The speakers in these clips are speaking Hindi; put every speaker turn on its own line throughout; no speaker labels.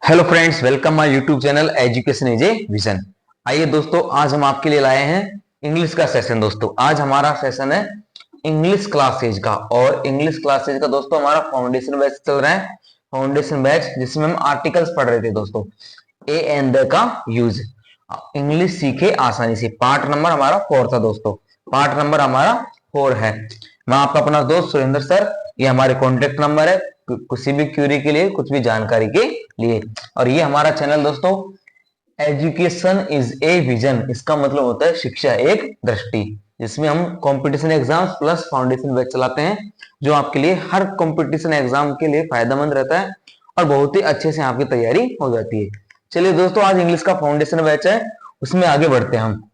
Hello friends, welcome my YouTube channel education is a vision. आइए दोस्तों, आज हम आपके लिए लाए हैं इंग्लिश का सेशन। दोस्तों आज हमारा सेशन है इंग्लिश क्लासेज का, और इंग्लिश क्लासेज का दोस्तों हमारा फाउंडेशन बैच चल रहा है। फाउंडेशन बैच जिसमें हम आर्टिकल्स पढ़ रहे थे दोस्तों। ए एंड द का यूज, इंग्लिश सीखे आसानी से। पार्ट नंबर हमारा 4 था दोस्तों। पार्ट नंबर हमारा 4 है। मैं आपका अपना दोस्त सुरेंद्र सर। ये हमारे कॉन्टेक्ट नंबर है किसी भी क्यूरी के लिए, कुछ भी जानकारी के लिए। और ये हमारा चैनल दोस्तों एजुकेशन इज ए विजन, इसका मतलब होता है शिक्षा एक दृष्टि, जिसमें हम competition exam plus foundation batch चलाते हैं, जो आपके लिए हर कंपटीशन एग्जाम के लिए फायदेमंद रहता है और बहुत ही अच्छे से आपकी तैयारी हो जाती है। चलिए दोस्तों, आज इंग्लिश का फाउंडेशन बैच है, उसमें आगे बढ़ते हैं।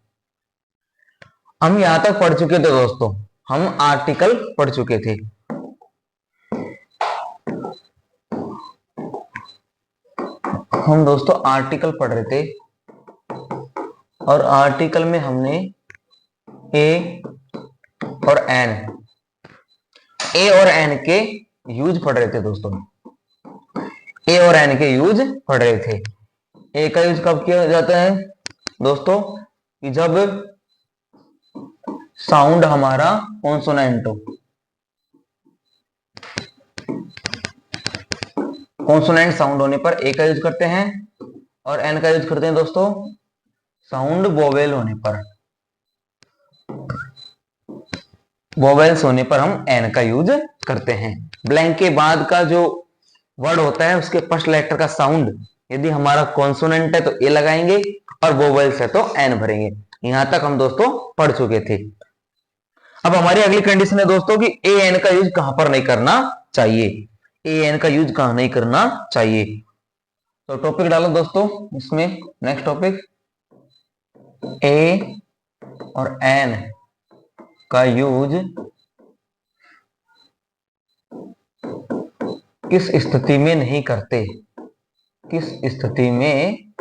हम यहां तक पढ़ चुके थे दोस्तों, हम आर्टिकल पढ़ चुके थे। हम दोस्तों आर्टिकल पढ़ रहे थे, और आर्टिकल में हमने ए और एन के यूज पढ़ रहे थे दोस्तों। ए और एन के यूज पढ़ रहे थे। ए का यूज कब किया जाता है दोस्तों? कि जब साउंड हमारा कॉन्सोनेंट हो। कॉन्सोनेंट साउंड होने पर ए का यूज करते हैं, और एन का यूज करते हैं दोस्तों साउंड वोवेल होने पर। वोवेल्स होने पर हम एन का यूज करते हैं। ब्लैंक के बाद का जो वर्ड होता है उसके फर्स्ट लेटर का साउंड यदि हमारा कॉन्सोनेंट है तो ए लगाएंगे, और वोवेल्स है तो एन भरेंगे। यहां तक हम दोस्तों पढ़ चुके थे। अब हमारी अगली कंडीशन है दोस्तों कि ए एन का यूज कहां पर नहीं करना चाहिए। ए एन का यूज कहां नहीं करना चाहिए, तो टॉपिक डालो दोस्तों इसमें। नेक्स्ट टॉपिक, ए और एन का यूज किस स्थिति में नहीं करते। किस स्थिति में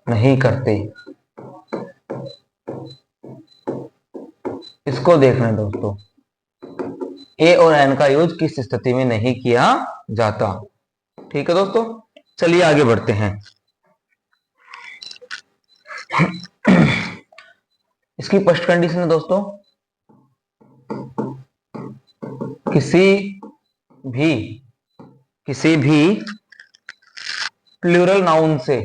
नहीं करते, इसको देखना है दोस्तों। ए और एन का यूज किस स्थिति में नहीं किया जाता। ठीक है दोस्तों, चलिए आगे बढ़ते हैं। इसकी फर्स्ट कंडीशन है दोस्तों, किसी भी प्लूरल नाउन से,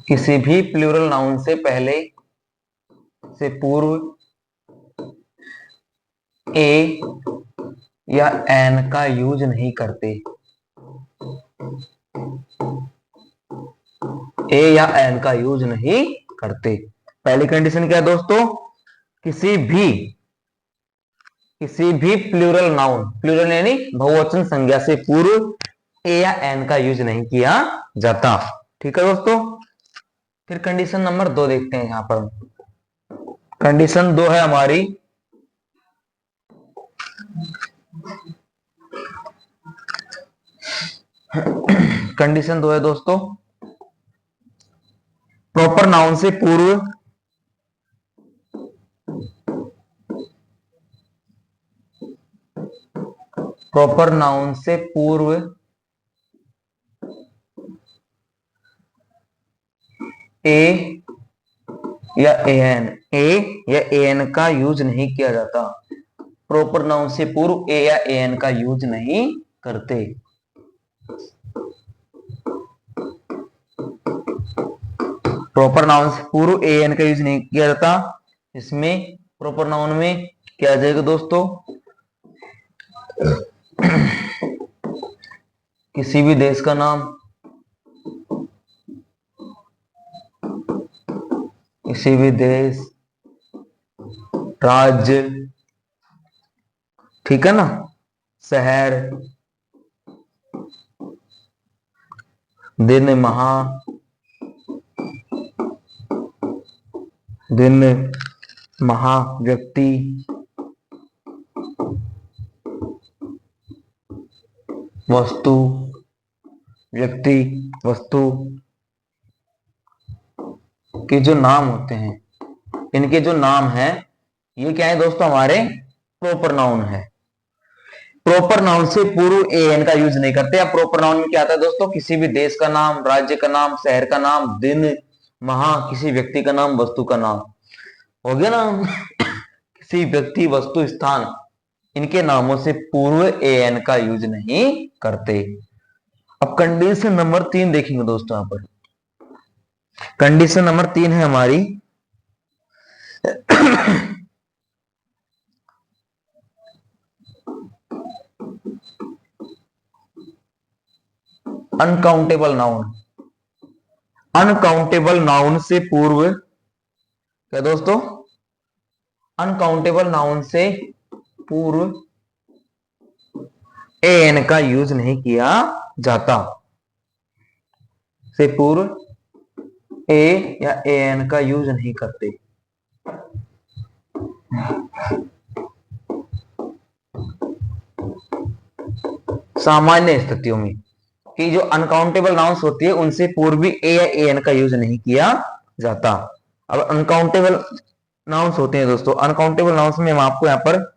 किसी भी प्लूरल नाउन से पहले से पूर्व ए या एन का यूज नहीं करते। ए या एन का यूज नहीं करते। पहली कंडीशन क्या है दोस्तों? किसी भी प्लूरल नाउन, प्लूरल यानी बहुवचन संज्ञा से पूर्व ए या एन का यूज नहीं किया जाता। ठीक है दोस्तों, फिर कंडीशन नंबर 2 देखते हैं। यहां पर कंडीशन 2 है हमारी, कंडीशन 2 है दोस्तों, प्रॉपर नाउन से पूर्व ए या एन का यूज नहीं किया जाता। प्रॉपर नाउन से पूर्व ए या एन का यूज नहीं करते। प्रॉपर नाउन से पूर्व ए एन का यूज नहीं किया जाता। इसमें प्रॉपर नाउन में क्या आ जाएगा दोस्तों? किसी भी देश का नाम, किसी भी देश, राज्य, ठीक है ना, शहर, दिन, व्यक्ति, वस्तु, के जो नाम होते हैं, इनके जो नाम हैं ये क्या है दोस्तों? हमारे प्रॉपर नाउन है। प्रॉपर नाउन से पूर्व ए एन का यूज नहीं करते। अब प्रॉपर नाउन में क्या आता है दोस्तों, किसी भी देश का नाम, राज्य का नाम, शहर का नाम, दिन, माह, किसी व्यक्ति का नाम, वस्तु का नाम, हो गया ना। किसी व्यक्ति, वस्तु, स्थान, इनके नामों से पूर्व ए एन का यूज नहीं करते। अब कंडीशन नंबर 3 देखेंगे दोस्तों। यहां पर कंडीशन नंबर 3 है हमारी अनकाउंटेबल नाउन। अनकाउंटेबल नाउन से पूर्व क्या दोस्तों, अनकाउंटेबल नाउन से पूर्व ए एन का यूज नहीं किया जाता। से पूर्व ए या ए एन का यूज नहीं करते। सामान्य स्थितियों में कि जो अनकाउंटेबल नाउन्स होती है उनसे पूर्व भी ए या ए एन का यूज नहीं किया जाता। अब अनकाउंटेबल नाउन्स होते हैं दोस्तों, अनकाउंटेबल नाउन्स में हम आपको यहाँ पर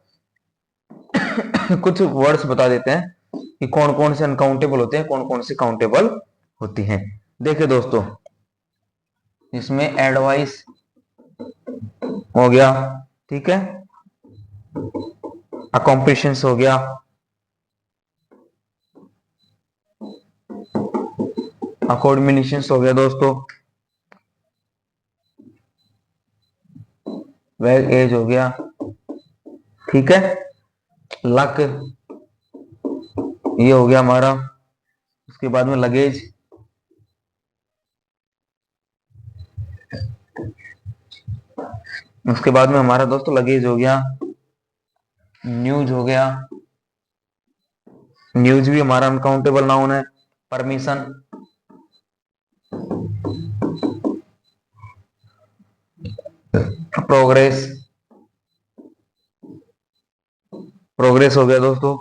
कुछ वर्ड्स बता देते हैं कि कौन कौन से अनकाउंटेबल होते हैं, कौन कौन से काउंटेबल होती हैं। देखिए दोस्तों, इसमें एडवाइस हो गया, ठीक है, अकॉम्प्लिशंस हो गया, अकोर्डिनेशंस हो गया दोस्तों, वेल एज हो गया, ठीक है, लक ये हो गया हमारा। उसके बाद में लगेज, उसके बाद में हमारा दोस्तों लगेज हो गया, न्यूज हो गया, न्यूज भी हमारा अनकाउंटेबल नाउन है। परमिशन, प्रोग्रेस, प्रोग्रेस हो गया दोस्तों,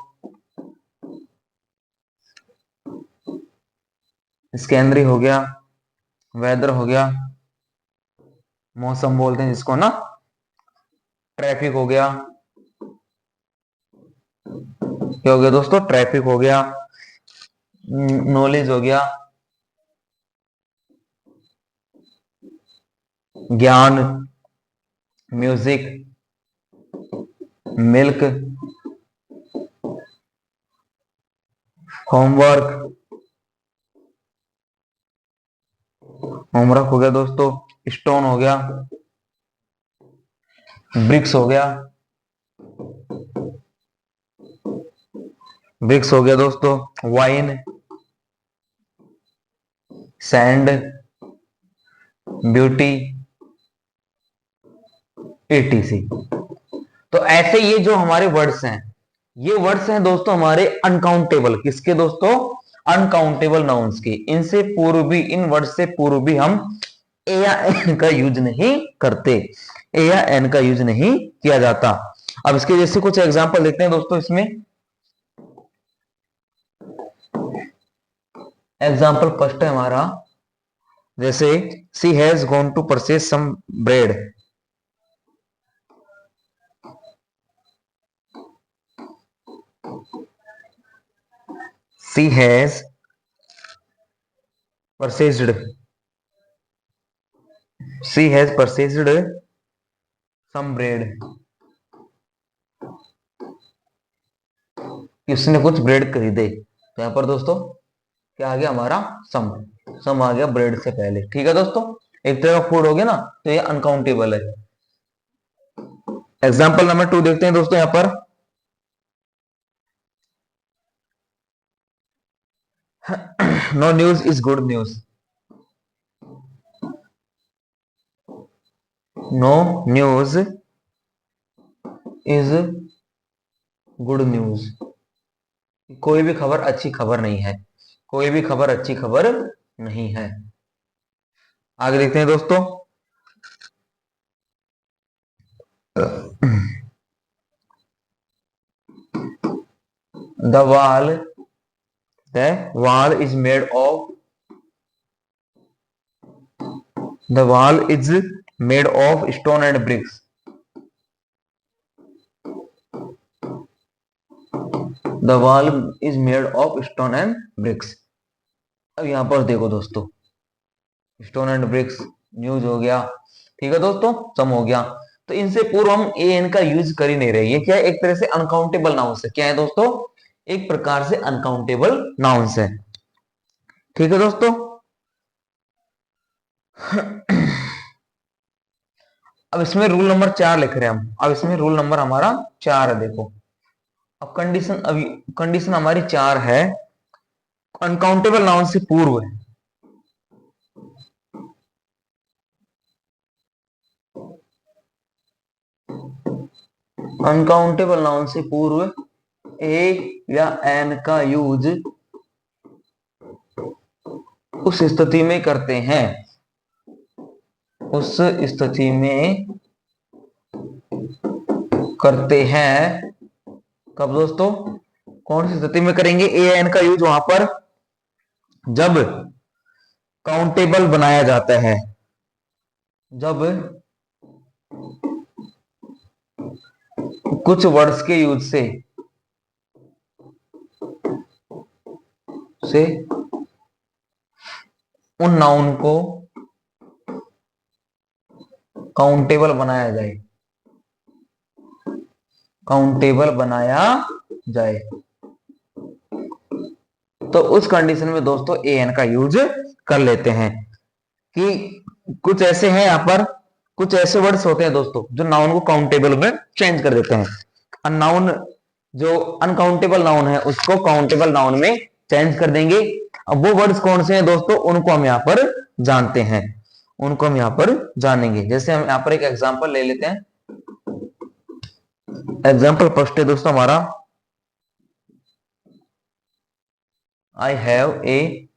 स्कैनरी हो गया, वेदर हो गया, मौसम बोलते हैं जिसको ना, ट्रैफिक हो गया, क्या हो गया दोस्तों, ट्रैफिक हो गया, नॉलेज हो गया, ज्ञान, म्यूजिक, मिल्क, होमवर्क, होमवर्क हो गया दोस्तों, स्टोन हो गया, ब्रिक्स हो गया, ब्रिक्स हो गया दोस्तों, वाइन, सैंड, ब्यूटी, एटीसी। तो ऐसे ये जो हमारे वर्ड्स हैं, ये वर्ड्स हैं दोस्तों हमारे अनकाउंटेबल, किसके दोस्तों, अनकाउंटेबल नाउन्स के। इनसे पूर्व भी, इन वर्ड्स से पूर्व भी हम ए या एन का यूज नहीं करते, ए या एन का यूज नहीं किया जाता। अब इसके जैसे कुछ एग्जांपल देखते हैं दोस्तों। इसमें एग्जांपल फर्स्ट है हमारा, जैसे she has gone to purchase some bread. She has purchased, she has purchased some bread, उसने कुछ ब्रेड खरीदे। तो यहां पर दोस्तों क्या आ गया हमारा, सम, सम आ गया ब्रेड से पहले, ठीक है दोस्तों। एक तरह का फूड हो गया ना, तो ये अनकाउंटेबल है। एग्जाम्पल नंबर 2 देखते हैं दोस्तों यहां पर, no news is good news. No news is good news, कोई भी खबर अच्छी खबर नहीं है, कोई भी खबर अच्छी खबर नहीं है। आगे देखते हैं दोस्तों, the wall is made of, the wall is made of stone and bricks। The wall is made of stone and bricks. अब यहां पर देखो दोस्तों, स्टोन एंड ब्रिक्स न्यूज हो गया, ठीक है दोस्तों, सम हो गया। तो इनसे पूर्व हम ए एन का यूज कर ही नहीं रहे। ये क्या है, एक तरह से अनकाउंटेबल नाउंस है। क्या है दोस्तों, एक प्रकार से अनकाउंटेबल नाउंस है, ठीक है दोस्तों। अब इसमें रूल नंबर 4 लिख रहे हैं हम। अब इसमें रूल नंबर हमारा 4 है, देखो। अब कंडीशन, अभी कंडीशन हमारी 4 है, अनकाउंटेबल नाउन से पूर्व, अनकाउंटेबल नाउन से पूर्व ए या एन का यूज उस स्थिति में करते हैं, उस स्थिति में करते हैं। कब दोस्तों, कौन सी स्थिति में करेंगे ए एन का यूज? वहां पर जब काउंटेबल बनाया जाता है, जब कुछ वर्ड्स के यूज से उन नाउन को काउंटेबल बनाया जाए, काउंटेबल बनाया जाए। तो उस कंडीशन में दोस्तों ए एन का यूज कर लेते हैं। कि कुछ ऐसे हैं यहां पर, कुछ ऐसे वर्ड्स होते हैं दोस्तों जो नाउन को काउंटेबल में चेंज कर देते हैं। अननाउन, जो अनकाउंटेबल नाउन है उसको काउंटेबल नाउन में चेंज कर देंगे। अब वो वर्ड्स कौन से हैं दोस्तों, उनको हम यहाँ पर जानते हैं, उनको हम यहाँ पर जानेंगे। जैसे हम यहाँ पर एक एग्जांपल ले लेते हैं। एग्जांपल फर्स्ट है दोस्तों हमारा, I have a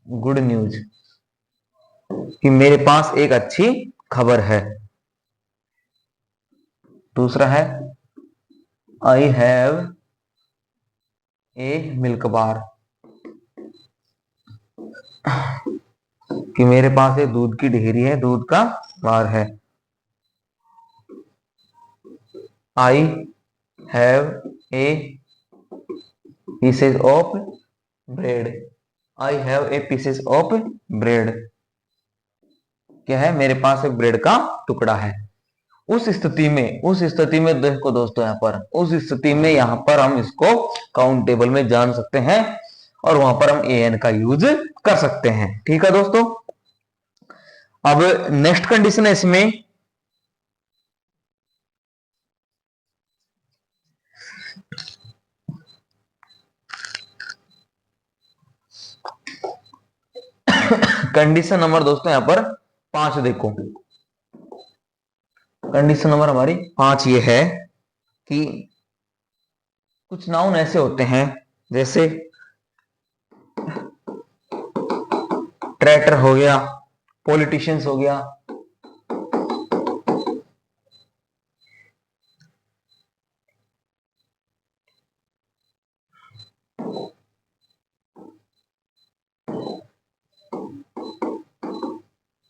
good news, कि मेरे पास एक अच्छी खबर है। दूसरा है, I have a milk bar, कि मेरे पास एक दूध की ढेरी है, दूध का बार है। I have a pieces of bread, I have a pieces of bread, क्या है, मेरे पास एक ब्रेड का टुकड़ा है। उस स्थिति में देखो दोस्तों, यहाँ पर उस स्थिति में यहाँ पर हम इसको काउंटेबल में जान सकते हैं और वहां पर हम ए एन का यूज कर सकते हैं, ठीक है दोस्तों। अब नेक्स्ट कंडीशन है इसमें, कंडीशन नंबर दोस्तों यहाँ पर 5 देखो। कंडीशन नंबर हमारी 5 ये है कि कुछ नाउन ऐसे होते हैं, जैसे ट्रैटर हो गया, पॉलिटिशियंस हो गया,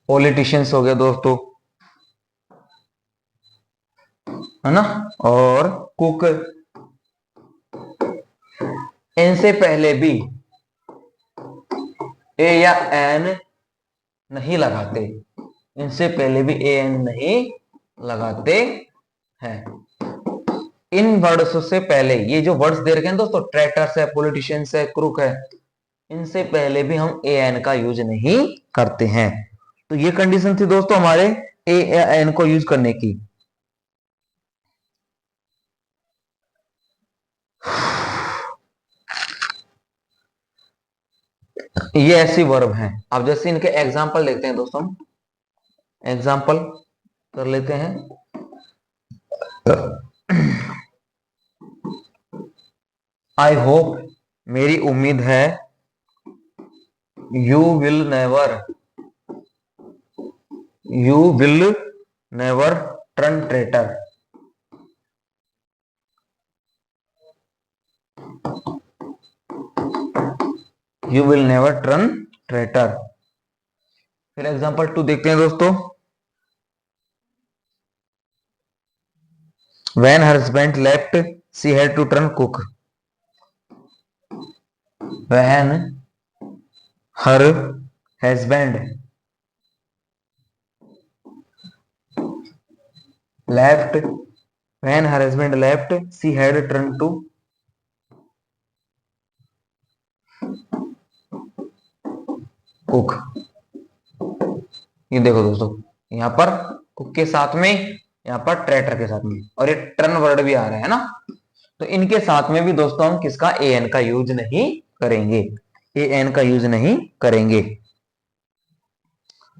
पॉलिटिशियंस हो गया दोस्तों, है ना, और कुक। इनसे पहले भी ए या एन नहीं लगाते, इनसे पहले भी ए एन नहीं लगाते हैं। इन वर्ड्स से पहले, ये जो वर्ड्स दे रखे हैं दोस्तों, ट्रैक्टर्स है, पॉलिटिशियंस है, क्रूक है, इनसे पहले भी हम ए एन का यूज नहीं करते हैं। तो ये कंडीशन थी दोस्तों हमारे ए या एन को यूज करने की। ये ऐसी वर्ब हैं। अब जैसे इनके एग्जाम्पल लेते हैं दोस्तों, एग्जाम्पल कर लेते हैं। आई होप, मेरी उम्मीद है, you will never, you will never turn traitor, you will never turn traitor. फिर एग्जांपल 2 देखते हैं दोस्तों। When her husband left she had to turn cook, when her husband left, when her husband left she had turn to cook. ये देखो दोस्तों, यहाँ पर कुक के साथ में, यहाँ पर ट्रेटर के साथ में, और ये टर्न वर्ड भी आ रहा है ना, तो इनके साथ में भी दोस्तों हम किसका ए एन का यूज नहीं करेंगे, ए एन का यूज नहीं करेंगे।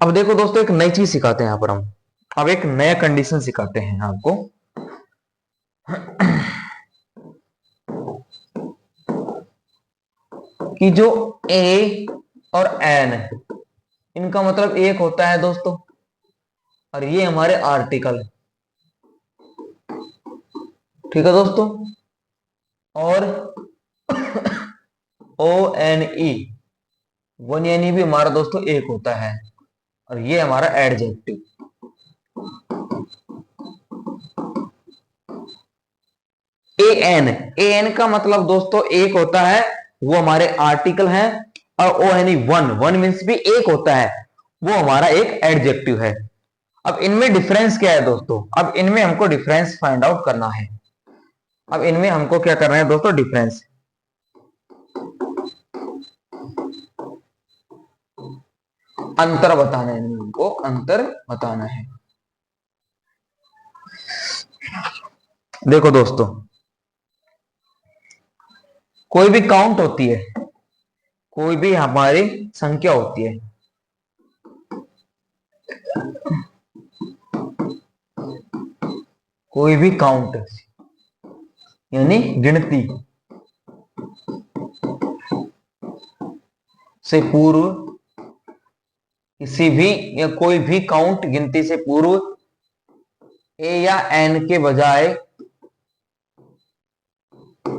अब देखो दोस्तों, एक नई चीज सिखाते हैं यहाँ पर हम, अब एक नया कंडीशन सिखाते हैं आपको। कि जो ए और एन, इनका मतलब एक होता है दोस्तों, और ये हमारे आर्टिकल, ठीक है दोस्तों, और ओ एन ई, वन यानी भी हमारा दोस्तों एक होता है, और ये हमारा एडजेक्टिव। ए एन का मतलब दोस्तों एक होता है, वो हमारे आर्टिकल है, और O N E one, one means भी एक होता है, वो हमारा एक एडजेक्टिव है। अब इनमें डिफरेंस क्या है दोस्तों, अब इनमें हमको डिफरेंस फाइंड आउट करना है। अब इनमें हमको क्या करना है दोस्तों, डिफरेंस, अंतर बताना है, इनमें हमको अंतर बताना है। देखो दोस्तों, कोई भी काउंट होती है, कोई भी हमारी संख्या होती है, कोई भी काउंट यानी गिनती से पूर्व, किसी भी या कोई भी काउंट गिनती से पूर्व ए या एन के बजाय,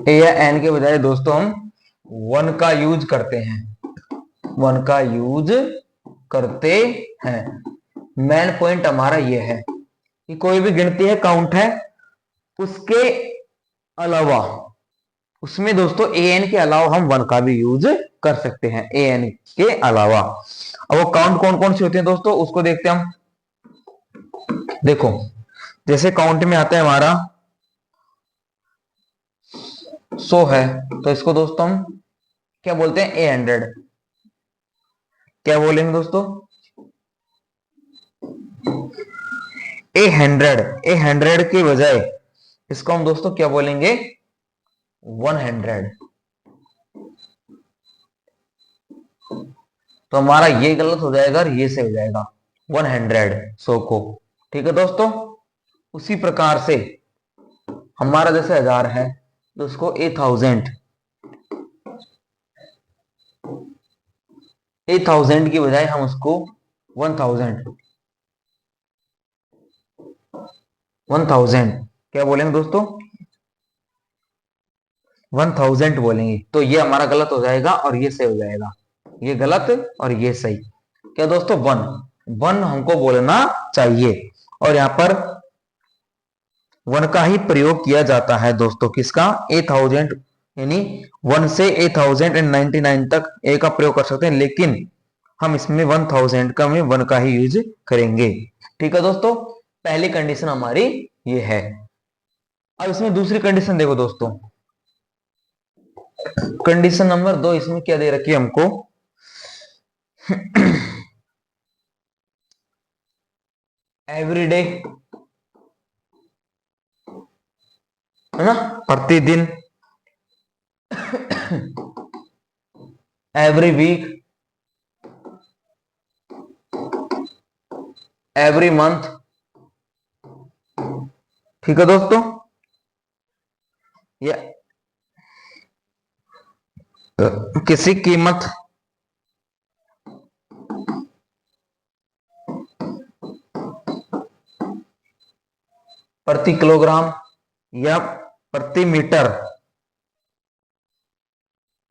ए या एन के बजाय दोस्तों हम वन का यूज करते हैं, वन का यूज करते हैं। मेन पॉइंट हमारा यह है कि कोई भी गिनती है, काउंट है, उसके अलावा, उसमें दोस्तों ए एन के अलावा हम वन का भी यूज कर सकते हैं, ए एन के अलावा। अब वो काउंट कौन कौन सी होती है दोस्तों, उसको देखते हैं हम। देखो, जैसे काउंट में आता है हमारा 100 है, तो इसको दोस्तों हम क्या बोलते हैं, 800। क्या बोलेंगे दोस्तों, 800, 800 के बजाय इसको हम दोस्तों क्या बोलेंगे, 100। तो हमारा ये गलत हो जाएगा और ये सही हो जाएगा, 100, 100 को, ठीक है दोस्तों। उसी प्रकार से हमारा जैसे 1000 है, तो उसको 8000, 8000 की बजाय हम उसको 1000, 1000 क्या बोलेंगे दोस्तों, 1000 बोलेंगे। तो ये हमारा गलत हो जाएगा और ये सही हो जाएगा, ये गलत और ये सही। क्या दोस्तों, वन, वन हमको बोलना चाहिए, और यहां पर वन का ही प्रयोग किया जाता है दोस्तों, किसका, 8000, यानी 1 से 8099 तक ए का प्रयोग कर सकते हैं, लेकिन हम इसमें 1000 का में वन का ही यूज करेंगे, ठीक है दोस्तों। पहली कंडीशन हमारी ये है। अब इसमें दूसरी कंडीशन देखो दोस्तों, कंडीशन नंबर 2, इसमें क्या दे रखी है हमको, एवरीडे, है ना, प्रतिदिन, एवरी वीक, एवरी मंथ, ठीक है दोस्तों। या किसी कीमत, प्रति किलोग्राम, या प्रति मीटर,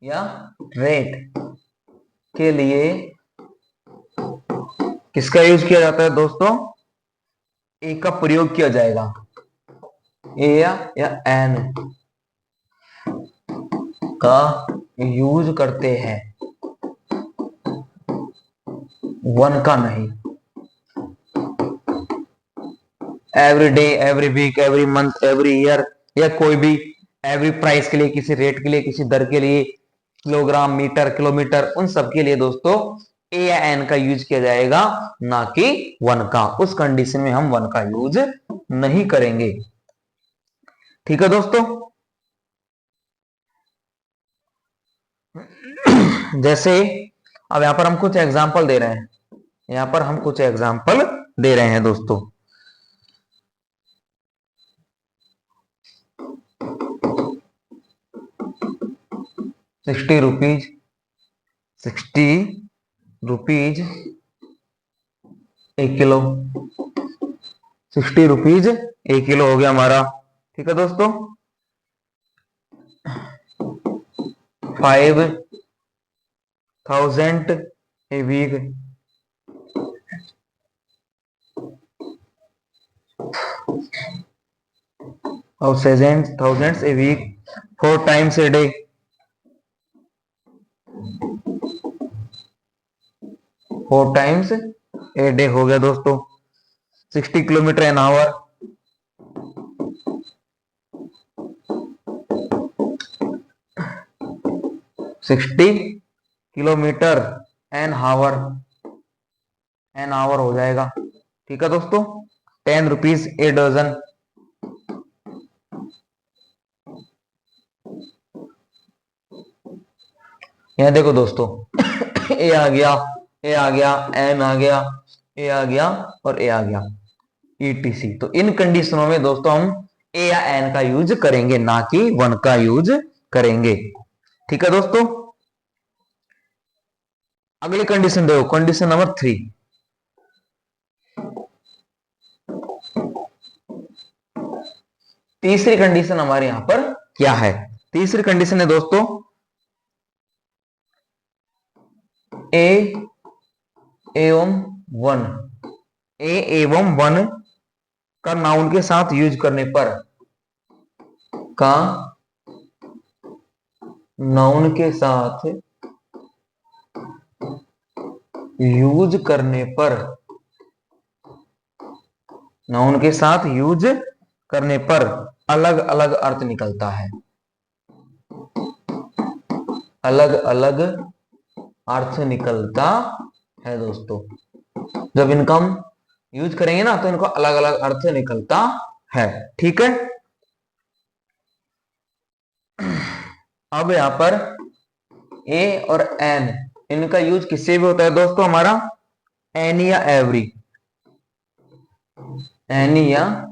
या रेट के लिए किसका यूज किया जाता है दोस्तों, ए का प्रयोग किया जाएगा, ए या एन का यूज करते हैं, वन का नहीं। Every day, every week, every month, every year, या कोई भी एवरी प्राइस के लिए, किसी रेट के लिए, किसी दर के लिए, किलोग्राम, मीटर, किलोमीटर, उन सब के लिए दोस्तों ए या एन का यूज किया जाएगा, ना कि वन का। उस कंडीशन में हम वन का यूज नहीं करेंगे। ठीक है दोस्तों। जैसे अब यहां पर हम कुछ एग्जाम्पल दे रहे हैं, यहां पर हम कुछ एग्जाम्पल दे रहे हैं दोस्तों। 60 रुपीज, 1 किलो, 60 रुपीज 1 किलो हो गया हमारा। ठीक है दोस्तों। 5,000 a week, 1000 a week, 4 times a day, 4 times a day हो गया दोस्तों। 60 kilometre an hour, 60 kilometre an hour, an hour हो जाएगा। ठीक है दोस्तों। 10 रुपीज ए डजन, यहां देखो दोस्तों ए आ गया, ए आ गया, एन आ गया, ए आ गया और ए आ गया, ईटीसी। तो इन कंडीशनों में दोस्तों हम ए या एन का यूज करेंगे, ना कि वन का यूज करेंगे। ठीक है दोस्तों। अगली कंडीशन देखो, कंडीशन नंबर 3। तीसरी कंडीशन हमारे यहां पर क्या है? तीसरी कंडीशन है दोस्तों ए एवं वन, ए एवं वन का नाउन के साथ यूज करने पर, का नाउन के साथ यूज करने पर, नाउन के साथ यूज करने पर अलग अलग अर्थ निकलता है, अलग अलग अर्थ निकलता है दोस्तों। जब इनका हम यूज करेंगे ना तो इनको अलग अलग अर्थ निकलता है। ठीक है। अब यहां पर ए और एन, इनका यूज किससे भी होता है दोस्तों हमारा? एन या एवरी, एन या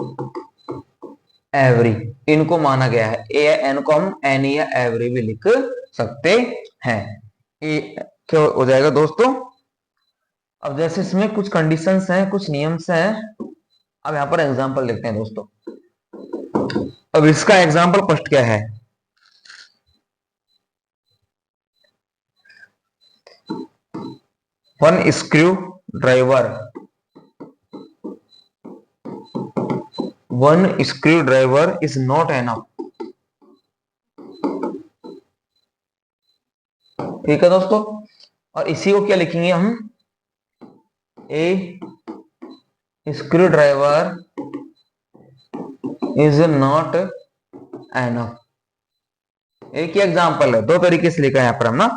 एवरी, इनको माना गया है। ए या एन को हम एन या एवरी भी लिख सकते हैं। ए क्या हो जाएगा दोस्तों? अब जैसे इसमें कुछ कंडीशंस हैं, कुछ नियम्स हैं। अब यहां पर एग्जांपल देखते हैं दोस्तों। अब इसका एग्जांपल फर्स्ट क्या है? One screw driver, one screw driver is not enough. ठीक है दोस्तों। और इसी को क्या लिखेंगे हम? ए screw driver is not enough. एक ही एग्जांपल है, दो तरीके से लिखा है यहां पर हम ना।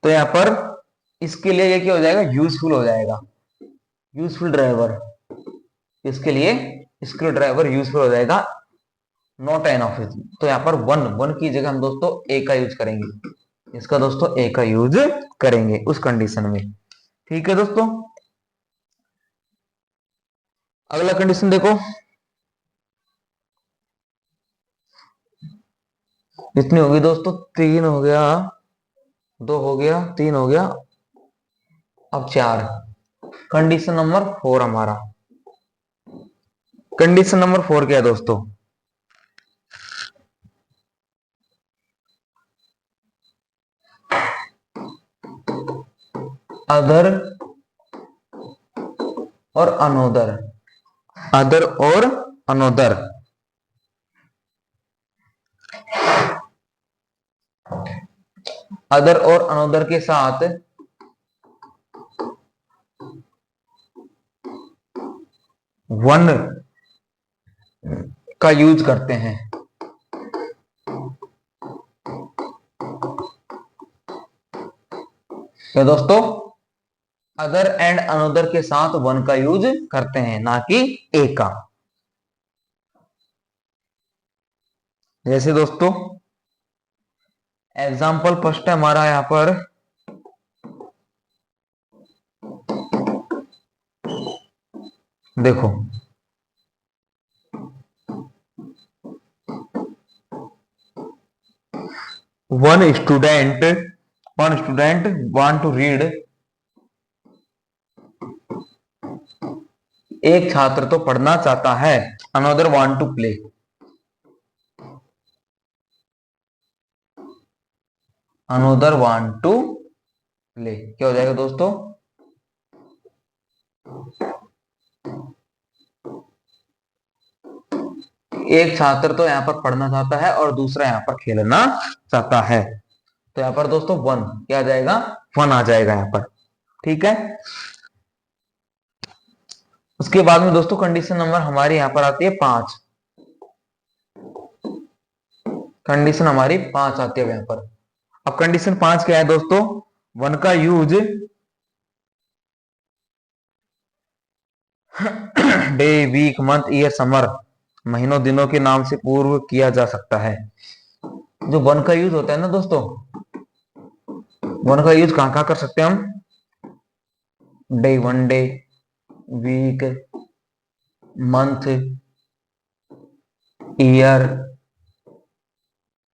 तो यहां पर इसके लिए ये क्या हो जाएगा? यूजफुल हो जाएगा, यूजफुल ड्राइवर। इसके लिए स्क्रू ड्राइवर यूजफुल हो जाएगा, नॉट एनफ। तो यहां पर वन, वन की जगह हम दोस्तों ए का यूज करेंगे, इसका दोस्तों ए का यूज करेंगे उस कंडीशन में। ठीक है दोस्तों। अगला कंडीशन देखो, कितनी होगी दोस्तों? 3 हो गया, 2 हो गया, 3 हो गया, अब 4। कंडीशन नंबर 4 हमारा, कंडीशन नंबर 4 क्या है दोस्तों? अदर और अनोदर, अदर और अनोदर। अदर और अनोदर के साथ वन का यूज करते हैं। तो दोस्तों अदर एंड अनोदर के साथ वन का यूज करते हैं, ना कि ए का। जैसे दोस्तों एग्जाम्पल फर्स्ट है हमारा यहां पर, देखो one student want to read, एक छात्र तो पढ़ना चाहता है, another want to play, another want to play. क्या हो जाएगा दोस्तों? एक छात्र तो यहां पर पढ़ना चाहता है और दूसरा यहां पर खेलना चाहता है, तो यहां पर दोस्तों वन क्या आ जाएगा? वन आ जाएगा यहां पर। ठीक है, उसके बाद में दोस्तों कंडीशन नंबर हमारी यहां पर आती है 5। कंडीशन हमारी 5 आती है यहां पर। अब कंडीशन 5 क्या है दोस्तों? वन का use day, week, month, year, summer, महीनों दिनों के नाम से पूर्व किया जा सकता है। जो वन का यूज होता है ना दोस्तों, वन का यूज कहां कहां कर सकते हैं हम? Day, one day, week, month, year,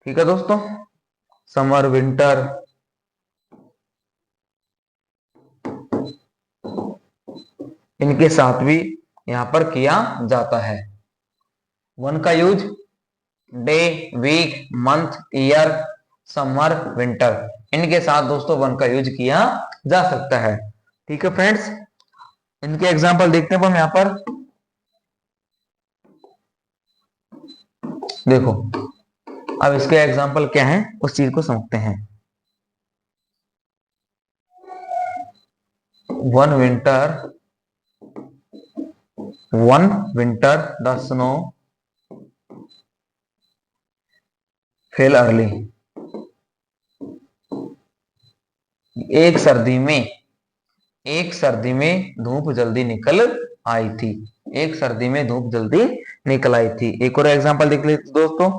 ठीक है दोस्तों, समर, विंटर, इनके साथ भी यहां पर किया जाता है। वन का use day, week, month, year, summer, winter, इनके साथ दोस्तों वन का यूज किया जा सकता है। ठीक है फ्रेंड्स, इनके एग्जाम्पल देखते हैं हम यहां पर। देखो अब इसके एग्जाम्पल क्या है उस चीज को समझते हैं। One winter the snow fail early, एक सर्दी में धूप जल्दी निकल आई थी, एक सर्दी में धूप जल्दी निकल आई थी। एक और एग्जांपल देख लेते दोस्तों।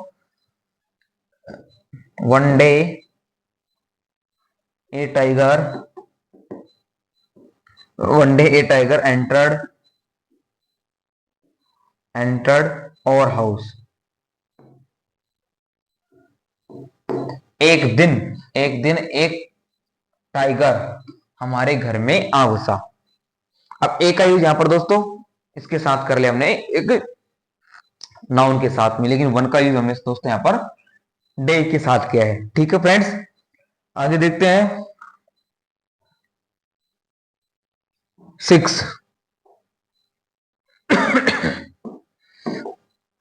One day a tiger entered our house, एक दिन एक टाइगर हमारे घर में आ घुसा। अब ए का यूज यहां पर दोस्तों इसके साथ कर लिया हमने, एक नाउन के साथ में, लेकिन वन का यूज हमने दोस्तों यहां पर डे के साथ किया है। ठीक है फ्रेंड्स, आगे देखते हैं 6,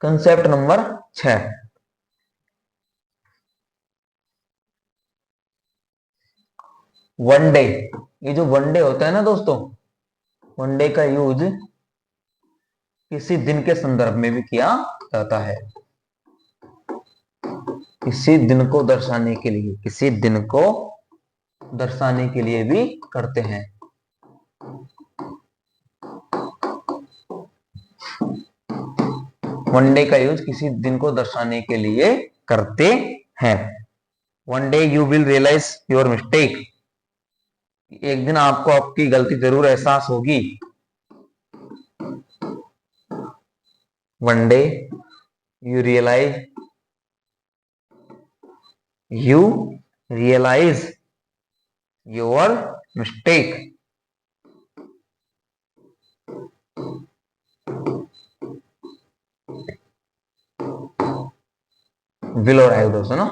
कंसेप्ट नंबर 6। वन डे, ये जो वन डे होता है ना दोस्तों, वन डे का यूज किसी दिन के संदर्भ में भी किया जाता है, किसी दिन को दर्शाने के लिए, किसी दिन को दर्शाने के लिए भी करते हैं। वन डे का यूज किसी दिन को दर्शाने के लिए करते हैं। One day you will realise your mistake, एक दिन आपको आपकी गलती जरूर एहसास होगी। One day you realise your mistake. Will और है दोस्तों ना,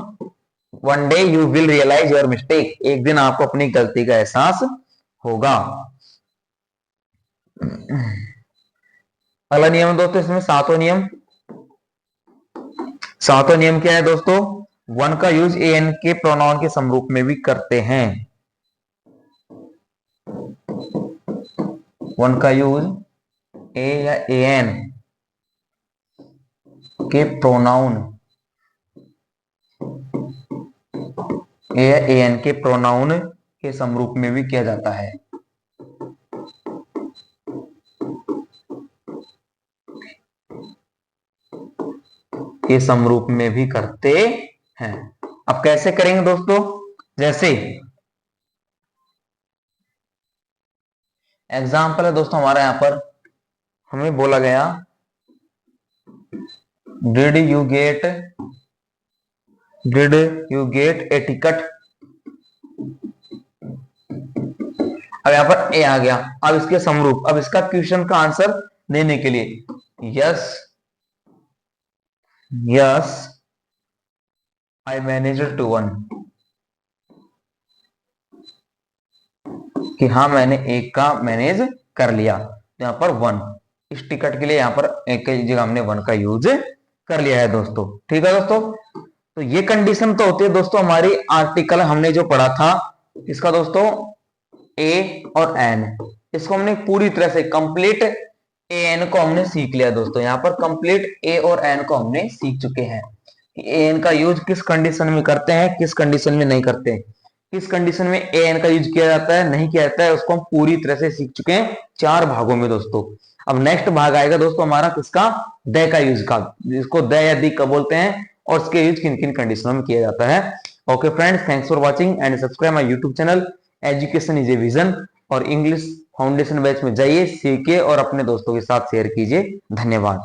one day you will realise your mistake, एक दिन आपको अपनी गलती का एहसास होगा। अगला नियम दोस्तों इसमें सातवां नियम क्या है दोस्तों? वन का यूज ए एन के प्रोनाउन के समरूप में भी करते हैं। वन का यूज ए या ए एन के प्रोनाउन, ए या ए एन के प्रोनाउन के समरूप में भी किया जाता है। के समरूप में भी करते हैं। अब कैसे करेंगे दोस्तों, जैसे एग्जाम्पल है दोस्तों हमारा, यहां पर हमें बोला गया did you get A ticket. अब यहां पर ए आ गया। अब इसके समरूप, अब इसका क्वेश्चन का आंसर देने के लिए yes I managed to won, कि हाँ मैंने एक का मैनेज कर लिया। यहाँ पर वन, इस टिकट के लिए यहाँ पर एक की जगह हमने वन का यूज कर लिया है दोस्तों। ठीक है दोस्तों, तो ये कंडीशन तो होती है दोस्तों हमारी आर्टिकल हमने जो पढ़ा था इसका दोस्तों ए और एन, इसको हमने पूरी तरह से कंप्लीट ए एन को हमने सीख लिया दोस्तों। यहाँ पर कंप्लीट ए और एन को हमने सीख चुके हैं कि ए एन का यूज किस कंडीशन में करते हैं, किस कंडीशन में नहीं करते हैं, किस कंडीशन में ए एन का यूज किया जाता है, नहीं किया जाता है, उसको हम पूरी तरह से सीख चुके हैं 4 भागों में दोस्तों। अब नेक्स्ट भाग आएगा दोस्तों हमारा किसका, द का यूज का, जिसको द या दी का बोलते हैं और इसके यूज किन किन कंडीशनों में किया जाता है। Okay friends, thanks for watching and subscribe my YouTube channel education is a vision. और इंग्लिश फाउंडेशन बैच में जाइए, सीखिए और अपने दोस्तों के साथ शेयर कीजिए। धन्यवाद।